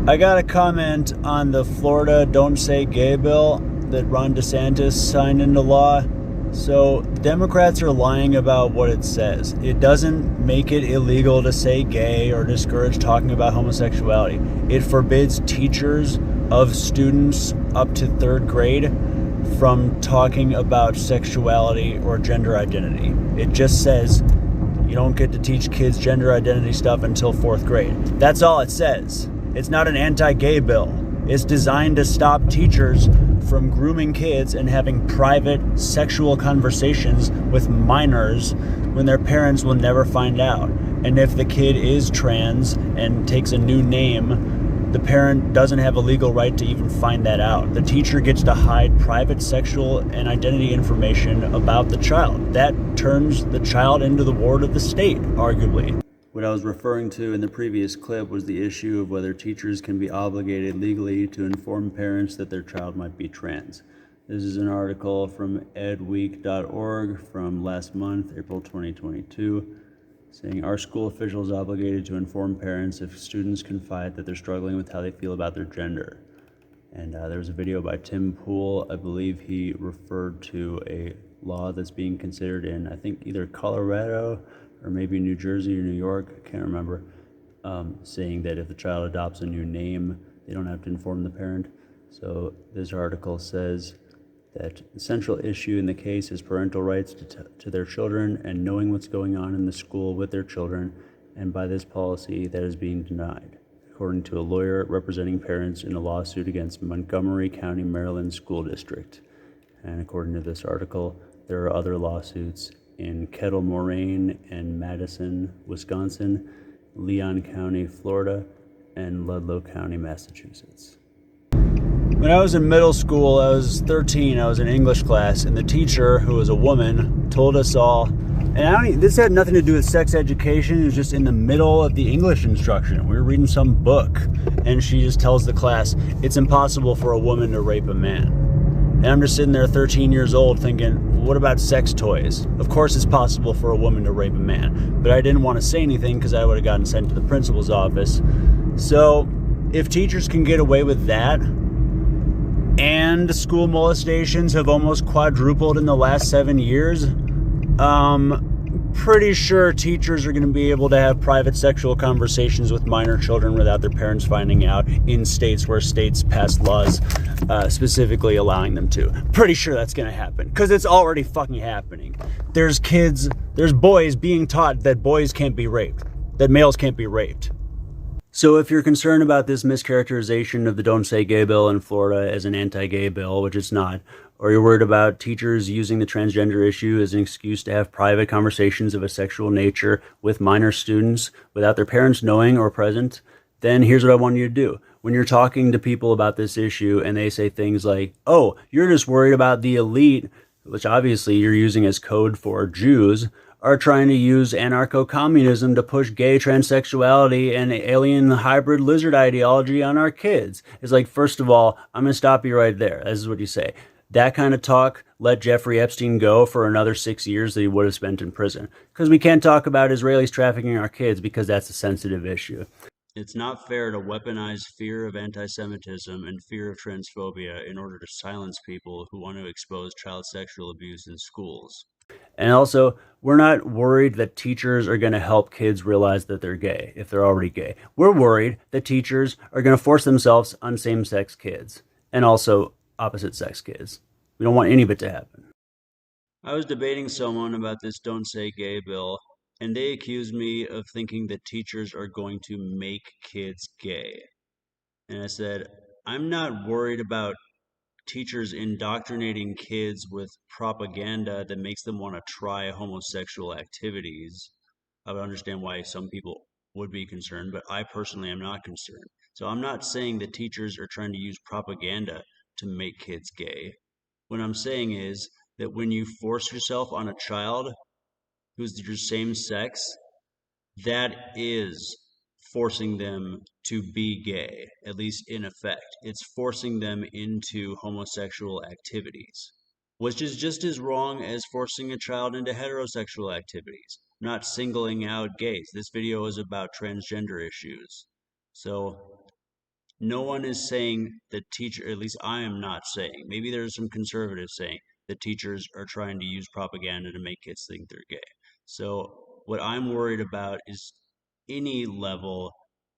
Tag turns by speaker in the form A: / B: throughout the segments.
A: I got a comment on the Florida Don't Say Gay bill that Ron DeSantis signed into law. So, Democrats are lying about what it says. It doesn't make it illegal to say gay or discourage talking about homosexuality. It forbids teachers of students up to third grade from talking about sexuality or gender identity. It just says you don't get to teach kids gender identity stuff until fourth grade. That's all it says. It's not an anti-gay bill. It's designed to stop teachers from grooming kids and having private sexual conversations with minors when their parents will never find out. And if the kid is trans and takes a new name, the parent doesn't have a legal right to even find that out. The teacher gets to hide private sexual and identity information about the child. That turns the child into the ward of the state, arguably. What I was referring to in the previous clip was the issue of whether teachers can be obligated legally to inform parents that their child might be trans. This is an article from edweek.org from last month, April 2022, saying, "Are school officials obligated to inform parents if students confide that they're struggling with how they feel about their gender?" And there was a video by Tim Pool. I believe he referred to a law that's being considered in, I think, either Colorado or maybe New Jersey or New York, I can't remember, saying that if the child adopts a new name, they don't have to inform the parent. So this article says that the central issue in the case is parental rights to their children and knowing what's going on in the school with their children, and by this policy that is being denied, according to a lawyer representing parents in a lawsuit against Montgomery County, Maryland School District. And according to this article, there are other lawsuits in Kettle Moraine and Madison, Wisconsin, Leon County, Florida, and Ludlow County, Massachusetts. When I was in middle school, I was 13, I was in English class, and the teacher, who was a woman, told us all, and this had nothing to do with sex education, it was just in the middle of the English instruction. We were reading some book, and she just tells the class, it's impossible for a woman to rape a man. And I'm just sitting there 13 years old thinking, what about sex toys? Of course it's possible for a woman to rape a man. But I didn't want to say anything because I would have gotten sent to the principal's office. So if teachers can get away with that, and school molestations have almost quadrupled in the last 7 years, pretty sure teachers are going to be able to have private sexual conversations with minor children without their parents finding out in states where states pass laws specifically allowing them to. Pretty sure that's going to happen because it's already fucking happening. There's boys being taught that boys can't be raped, that males can't be raped. So if you're concerned about this mischaracterization of the Don't Say Gay bill in Florida as an anti-gay bill, which it's not, or you're worried about teachers using the transgender issue as an excuse to have private conversations of a sexual nature with minor students without their parents knowing or present, then here's what I want you to do. When you're talking to people about this issue and they say things like, oh, you're just worried about the elite, which obviously you're using as code for Jews, are trying to use anarcho-communism to push gay transsexuality and alien hybrid lizard ideology on our kids. It's like, first of all, I'm going to stop you right there. This is what you say. That kind of talk let Jeffrey Epstein go for another 6 years that he would have spent in prison. Because we can't talk about Israelis trafficking our kids because that's a sensitive issue. It's not fair to weaponize fear of anti-Semitism and fear of transphobia in order to silence people who want to expose child sexual abuse in schools. And also, we're not worried that teachers are going to help kids realize that they're gay if they're already gay. We're worried that teachers are going to force themselves on same-sex kids and also opposite-sex kids. We don't want any of it to happen. I was debating someone about this Don't Say Gay bill, and they accused me of thinking that teachers are going to make kids gay. And I said, I'm not worried about teachers indoctrinating kids with propaganda that makes them want to try homosexual activities. I would understand why some people would be concerned, but I personally am not concerned. So I'm not saying that teachers are trying to use propaganda to make kids gay. What I'm saying is that when you force yourself on a child who's your same sex, that is forcing them to be gay, at least in effect. It's forcing them into homosexual activities, which is just as wrong as forcing a child into heterosexual activities. I'm not singling out gays. This video is about transgender issues. So No one is saying that teacher, at least I am not saying, maybe there's some conservatives saying that teachers are trying to use propaganda to make kids think they're gay. So what I'm worried about is any level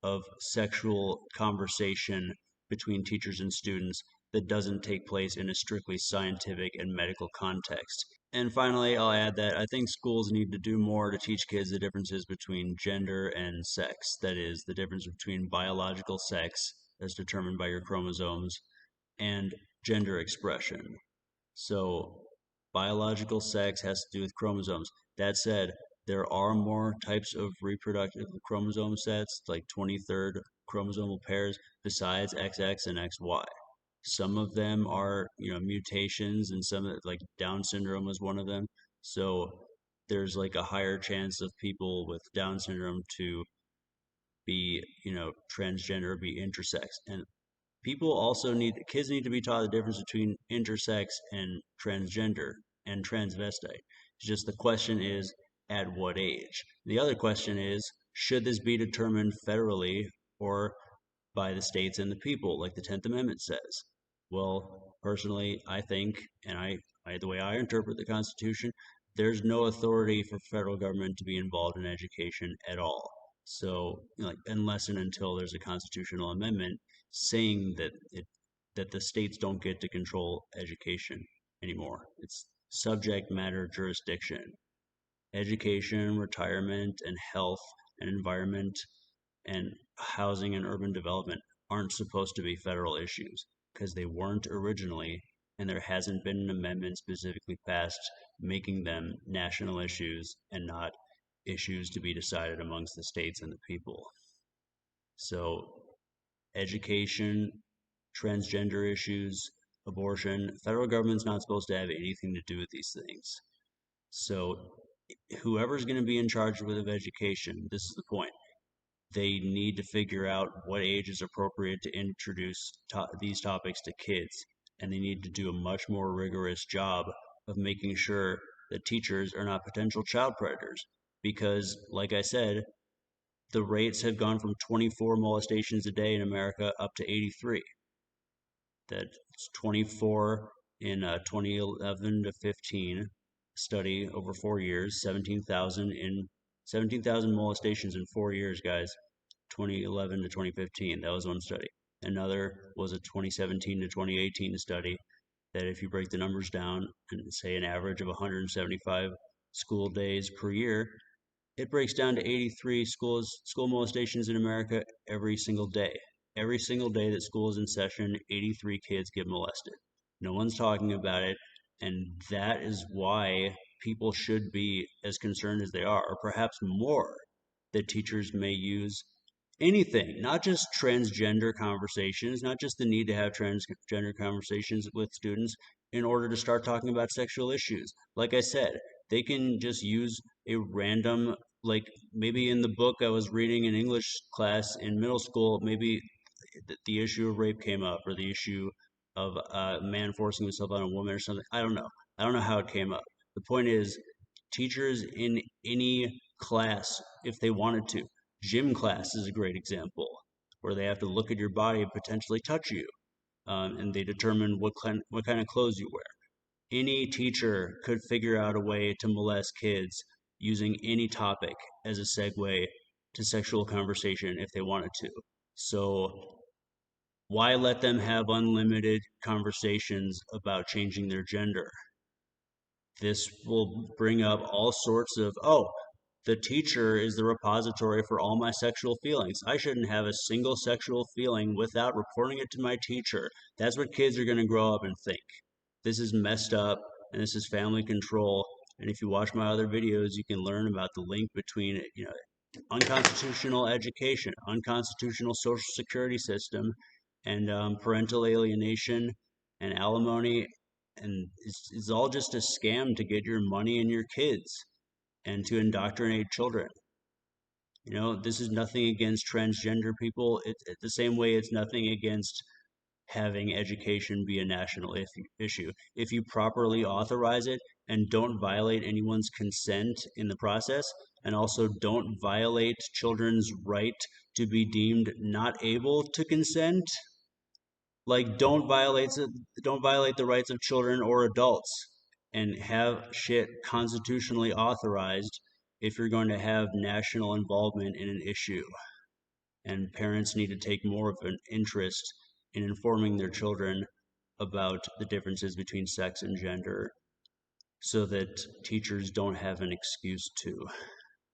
A: of sexual conversation between teachers and students that doesn't take place in a strictly scientific and medical context. And finally, I'll add that I think schools need to do more to teach kids the differences between gender and sex. That is, the difference between biological sex, as determined by your chromosomes, and gender expression. So, biological sex has to do with chromosomes. That said, there are more types of reproductive chromosome sets, like 23rd chromosomal pairs, besides XX and XY. Some of them are, mutations, and some like Down syndrome was one of them. So there's like a higher chance of people with Down syndrome to be, transgender, be intersex. And kids need to be taught the difference between intersex and transgender and transvestite. It's just the question is, at what age? The other question is, should this be determined federally or by the states and the people, like the 10th Amendment says? Well, personally, I think, and the way I interpret the Constitution, there's no authority for federal government to be involved in education at all. So, like, unless and until there's a constitutional amendment saying that the states don't get to control education anymore. It's subject matter jurisdiction. Education, retirement, and health and environment and housing and urban development aren't supposed to be federal issues because they weren't originally, and there hasn't been an amendment specifically passed making them national issues and not issues to be decided amongst the states and the people. So, education, transgender issues, abortion, federal government's not supposed to have anything to do with these things. So, whoever's going to be in charge of education, this is the point, they need to figure out what age is appropriate to introduce these topics to kids. And they need to do a much more rigorous job of making sure that teachers are not potential child predators. Because, like I said, the rates have gone from 24 molestations a day in America up to 83. That's 24 in 2011 to 15 study over 4 years, 17,000 molestations in 4 years, guys. 2011 to 2015. That was one study. Another was a 2017 to 2018 study that if you break the numbers down and say an average of 175 school days per year, it breaks down to 83 school molestations in America every single day. Every single day that school is in session, 83 kids get molested. No one's talking about it, and that is why people should be as concerned as they are, or perhaps more, that teachers may use anything, not just transgender conversations, not just the need to have transgender conversations with students in order to start talking about sexual issues. Like I said, they can just use a random, like maybe in the book I was reading in English class in middle school, maybe the issue of rape came up or the issue of a man forcing himself on a woman or something. I don't know. I don't know how it came up. The point is, teachers in any class, if they wanted to, gym class is a great example where they have to look at your body and potentially touch you, and they determine what kind of clothes you wear. Any teacher could figure out a way to molest kids using any topic as a segue to sexual conversation if they wanted to. So why let them have unlimited conversations about changing their gender? This will bring up all sorts of, oh, the teacher is the repository for all my sexual feelings. I shouldn't have a single sexual feeling without reporting it to my teacher. That's what kids are going to grow up and think. This is messed up, and this is family control. And if you watch my other videos, you can learn about the link between, unconstitutional education, unconstitutional social security system, and parental alienation and alimony. And it's all just a scam to get your money and your kids and to indoctrinate children. This is nothing against transgender people. It's the same way it's nothing against having education be a national issue. If you properly authorize it, and don't violate anyone's consent in the process, and also don't violate children's right to be deemed not able to consent. Like, don't violate the rights of children or adults, and have shit constitutionally authorized if you're going to have national involvement in an issue. And parents need to take more of an interest in informing their children about the differences between sex and gender, so that teachers don't have an excuse to.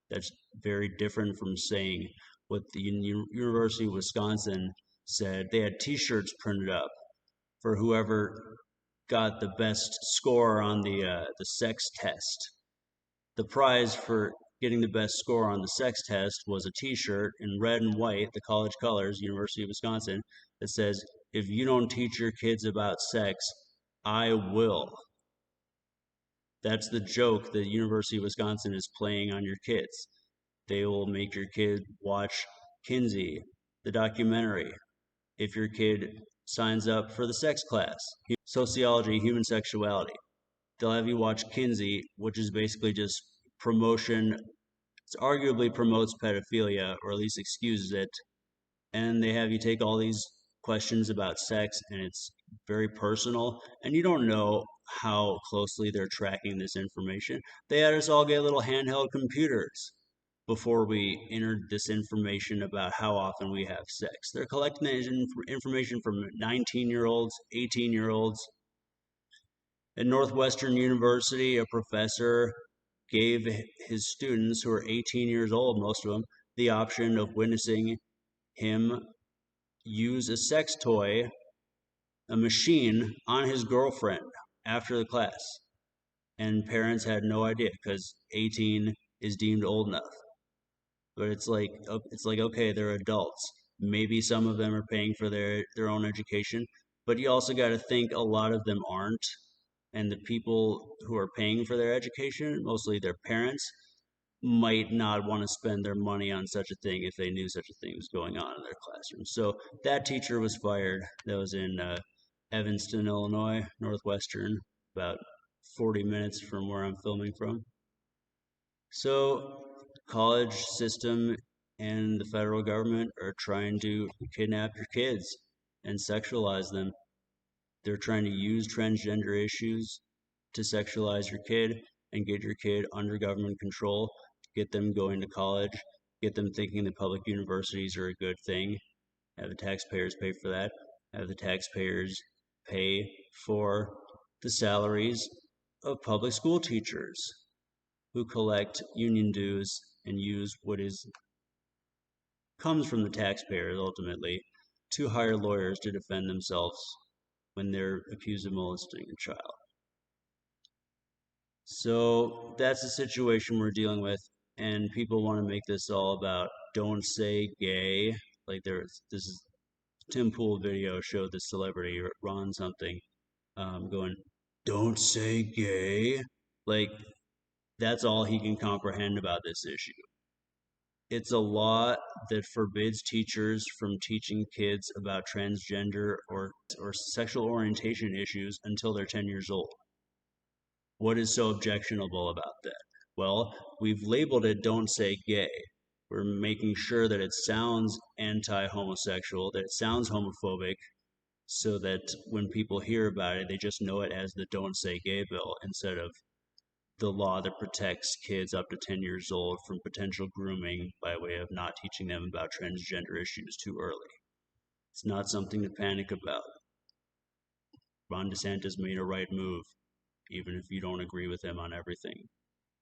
A: That's very different from saying what the University of Wisconsin said. They had T-shirts printed up for whoever got the best score on the sex test. The prize for getting the best score on the sex test was a T-shirt in red and white, the college colors, University of Wisconsin, that says, "If you don't teach your kids about sex, I will." That's the joke the University of Wisconsin is playing on your kids. They will make your kid watch Kinsey, the documentary. If your kid signs up for the sex class, sociology, human sexuality, they'll have you watch Kinsey, which is basically just promotion. It arguably promotes pedophilia, or at least excuses it. And they have you take all these questions about sex, and it's very personal, and you don't know how closely they're tracking this information. They had us all get little handheld computers before we entered this information about how often we have sex. They're collecting that information from 19-year-olds, 18-year-olds. At Northwestern University, a professor gave his students, who are 18 years old, most of them, the option of witnessing him use a sex toy, a machine, on his girlfriend after the class. And parents had no idea because 18 is deemed old enough. But it's like okay, they're adults. Maybe some of them are paying for their own education, but you also got to think a lot of them aren't. And the people who are paying for their education, mostly their parents, might not want to spend their money on such a thing if they knew such a thing was going on in their classroom. So that teacher was fired. That was in Evanston, Illinois, Northwestern, about 40 minutes from where I'm filming from. So, college system and the federal government are trying to kidnap your kids and sexualize them. They're trying to use transgender issues to sexualize your kid and get your kid under government control, get them going to college, get them thinking that public universities are a good thing, have the taxpayers pay for that, have the taxpayers pay for the salaries of public school teachers who collect union dues and use what is comes from the taxpayers ultimately to hire lawyers to defend themselves when they're accused of molesting a child. So that's the situation we're dealing with, and people want to make this all about don't say gay. Like this is Tim Pool video showed the celebrity Ron something going, "Don't say gay." Like that's all he can comprehend about this issue. It's a law that forbids teachers from teaching kids about transgender or sexual orientation issues until they're 10 years old. What is so objectionable about that? Well, we've labeled it "Don't Say Gay." We're making sure that it sounds anti-homosexual, that it sounds homophobic, so that when people hear about it, they just know it as the "Don't Say Gay" bill instead of the law that protects kids up to 10 years old from potential grooming by way of not teaching them about transgender issues too early. It's not something to panic about. Ron DeSantis made a right move, even if you don't agree with him on everything.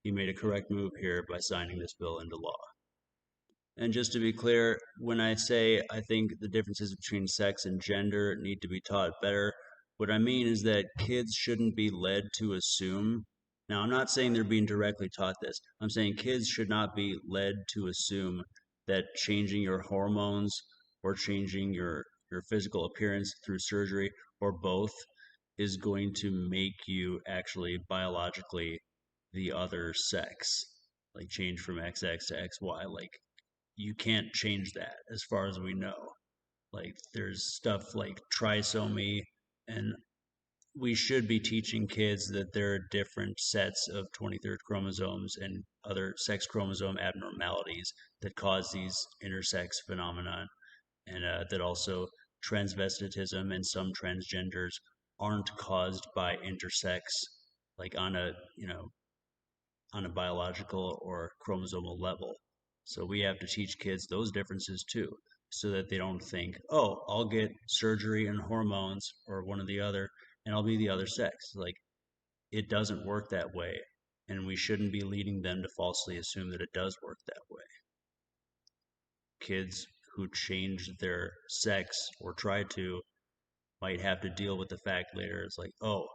A: He made a correct move here by signing this bill into law. And just to be clear, when I say I think the differences between sex and gender need to be taught better, what I mean is that kids shouldn't be led to assume. Now, I'm not saying they're being directly taught this. I'm saying kids should not be led to assume that changing your hormones or changing your physical appearance through surgery or both is going to make you actually biologically the other sex, like change from XX to XY. Like you can't change that as far as we know. Like there's stuff like trisomy and we should be teaching kids that there are different sets of 23rd chromosomes and other sex chromosome abnormalities that cause these intersex phenomenon, and that also transvestitism and some transgenders aren't caused by intersex, like on a biological or chromosomal level. So we have to teach kids those differences too, so that they don't think, oh, I'll get surgery and hormones or one or the other, and I'll be the other sex. Like, it doesn't work that way. And we shouldn't be leading them to falsely assume that it does work that way. Kids who change their sex or try to might have to deal with the fact later. It's like, oh,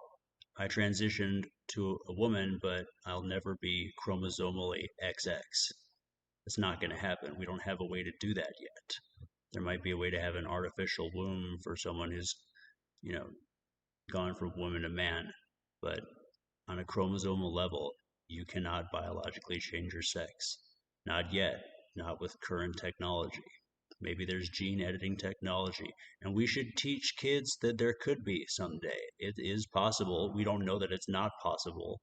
A: I transitioned to a woman, but I'll never be chromosomally XX. It's not going to happen. We don't have a way to do that yet. There might be a way to have an artificial womb for someone who's, you know, gone from woman to man, but on a chromosomal level, you cannot biologically change your sex. Not yet, not with current technology. Maybe there's gene editing technology, and we should teach kids that there could be someday. It is possible. We don't know that it's not possible.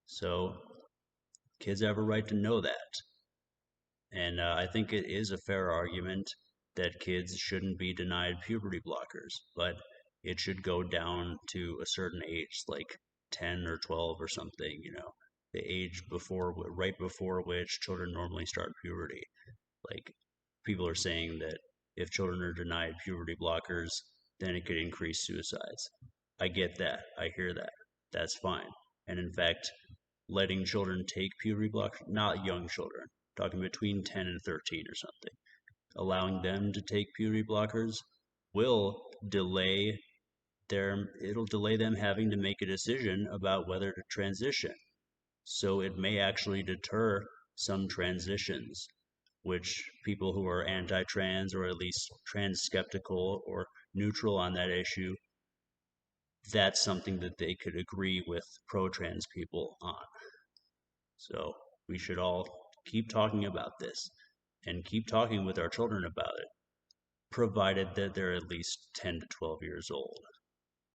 A: So kids have a right to know that. And I think it is a fair argument that kids shouldn't be denied puberty blockers, but it should go down to a certain age, like 10 or 12 or something, the age right before which children normally start puberty. Like, people are saying that if children are denied puberty blockers, then it could increase suicides. I get that. I hear that. That's fine. And in fact, letting children take puberty blockers, not young children, talking between 10 and 13 or something, allowing them to take puberty blockers will it'll delay them having to make a decision about whether to transition. So it may actually deter some transitions, which people who are anti-trans or at least trans skeptical or neutral on that issue, that's something that they could agree with pro-trans people on. So we should all keep talking about this and keep talking with our children about it, provided that they're at least 10 to 12 years old.